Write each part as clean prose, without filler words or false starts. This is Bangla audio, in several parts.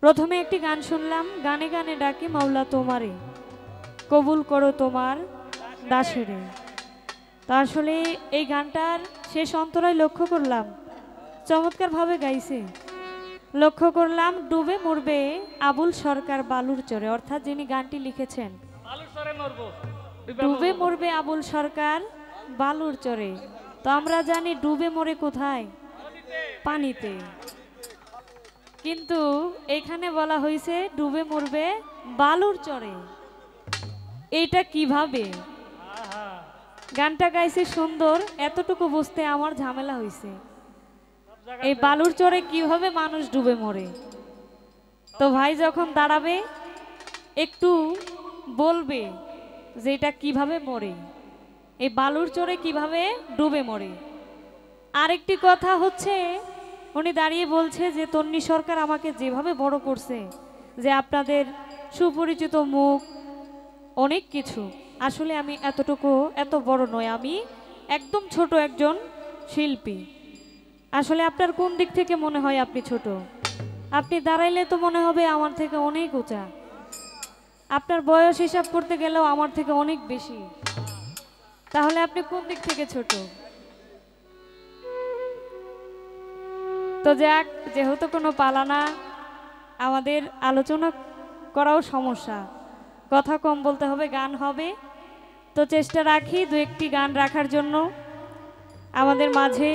প্রথমে একটি গান শুনলাম, গানে গানে ডাকি মাওলা তোমারে, কবুল করো তোমার দাসেরে। তা আসলে এই গানটার শেষ অন্তরায় লক্ষ্য করলাম চমৎকারভাবে গাইছে। লক্ষ্য করলাম ডুবে মরবে আবুল সরকার বালুর চরে, অর্থাৎ যিনি গানটি লিখেছেন ডুবে মরবে আবুল সরকার বালুর চরে। তো আমরা জানি ডুবে মরে কোথায়? পানিতে। কিন্তু এখানে বলা হয়েছে ডুবে মরবে বালুর চরে। এইটা কিভাবে? গানটা গাইছে সুন্দর, এতটুকু বুঝতে আমার ঝামেলা হয়েছে। এই বালুর চরে কিভাবে মানুষ ডুবে মরে? তো ভাই যখন দাঁড়াবে একটু বলবে যে এটা কিভাবে মরে, এই বালুর চরে কিভাবে ডুবে মরে। আরেকটি কথা হচ্ছে, উনি দাঁড়িয়ে বলছে যে তন্নি সরকার আমাকে যেভাবে বড় করছে, যে আপনাদের সুপরিচিত মুখ অনেক কিছু, আসলে আমি এতটুকু এত বড় নয়, আমি একদম ছোট একজন শিল্পী। আসলে আপনার কোন দিক থেকে মনে হয় আপনি ছোট? আপনি দাঁড়াইলে তো মনে হবে আমার থেকে অনেক উঁচা। আপনার বয়স হিসাব করতে গেলেও আমার থেকে অনেক বেশি। তাহলে আপনি কোন দিক থেকে ছোট? তো যাক, যেহেতু কোনো পালানা, আমাদের আলোচনা করাও সমস্যা, কথা কম বলতে হবে, গান হবে। তো চেষ্টা রাখি দু একটি গান রাখার জন্য। আমাদের মাঝে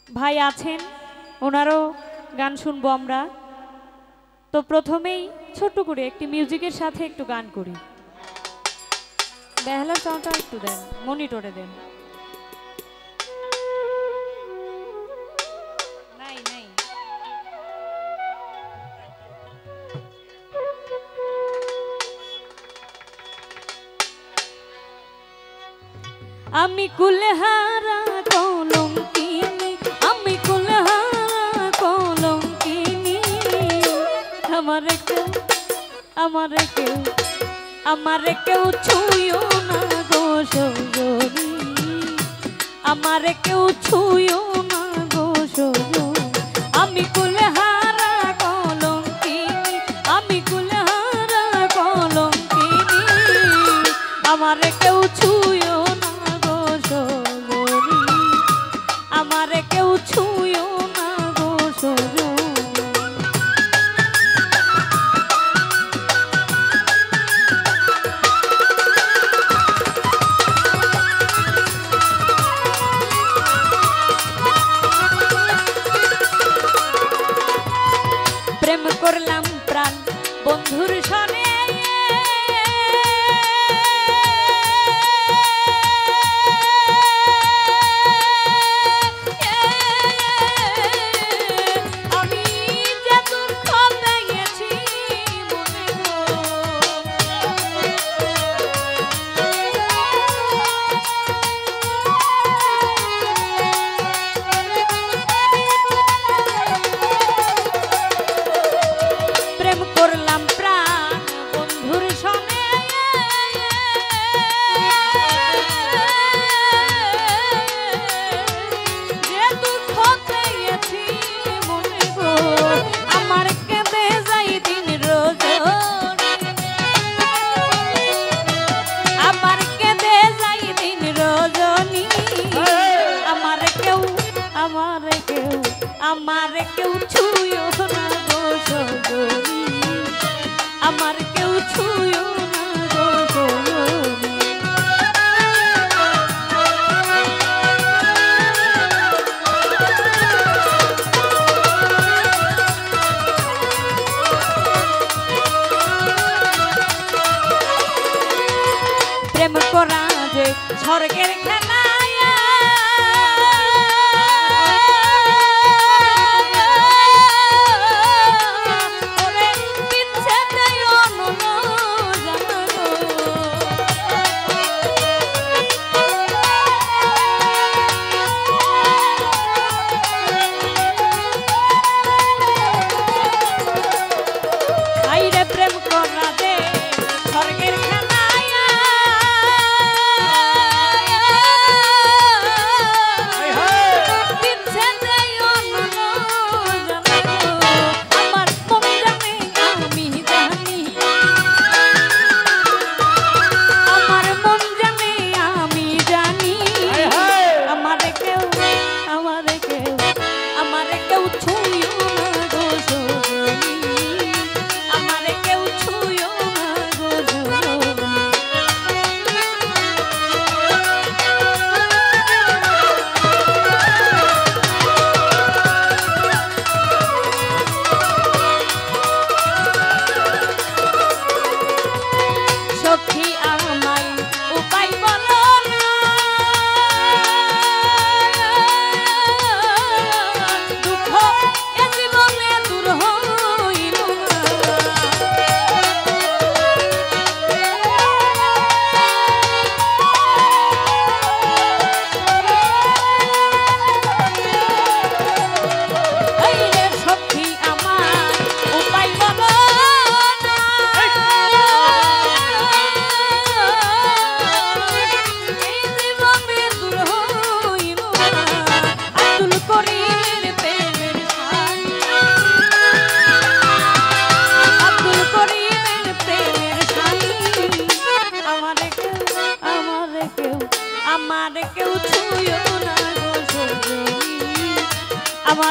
ভাই আছেন, ওনারও গান শুনবো আমরা। তো প্রথমেই ছোট্ট করে একটি মিউজিকের সাথে একটু গান করি। বেহালার সাউন্ডটা একটু দেন, মনিটরে দেন। নাই নাই, আমি কুলহারা কলঙ্কিনী, আমি কুলহারা কলঙ্কিনী, আমারে কেউ আমারে কেউ ছুঁয়ো না গো সজনী, আমারে কেউ ছুঁয়ো না গো সজনী। আমি কুলহারা কলঙ্কিনী, আমি কুলহারা কলঙ্কিনী, আমারে কেউ ছুঁয়ো না গো সজনী, আমারে কেউ ছুঁয়ো না গো সজনী। প্রেম করলাম প্রাণ বন্ধুর সনে, আমি যে দুঃখ পেয়েছি মনে গো, প্রেম করলাম প্রাণ বন্ধুর সনে, যে দুঃখ পেয়েছি মনে গো, আমার কেঁদে যাই দিন রজনী, আমার কেঁদে যাই দিন রজনী, আমার কেউ ছুঁয়ো না গো সজনী, আমার কেউ ছুঁয়ো না গো সজনী। প্রেম করা যে স্বর্গের খেলা, প্রেম করা যে স্বর্গের খেলা,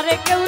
আমারে কেউ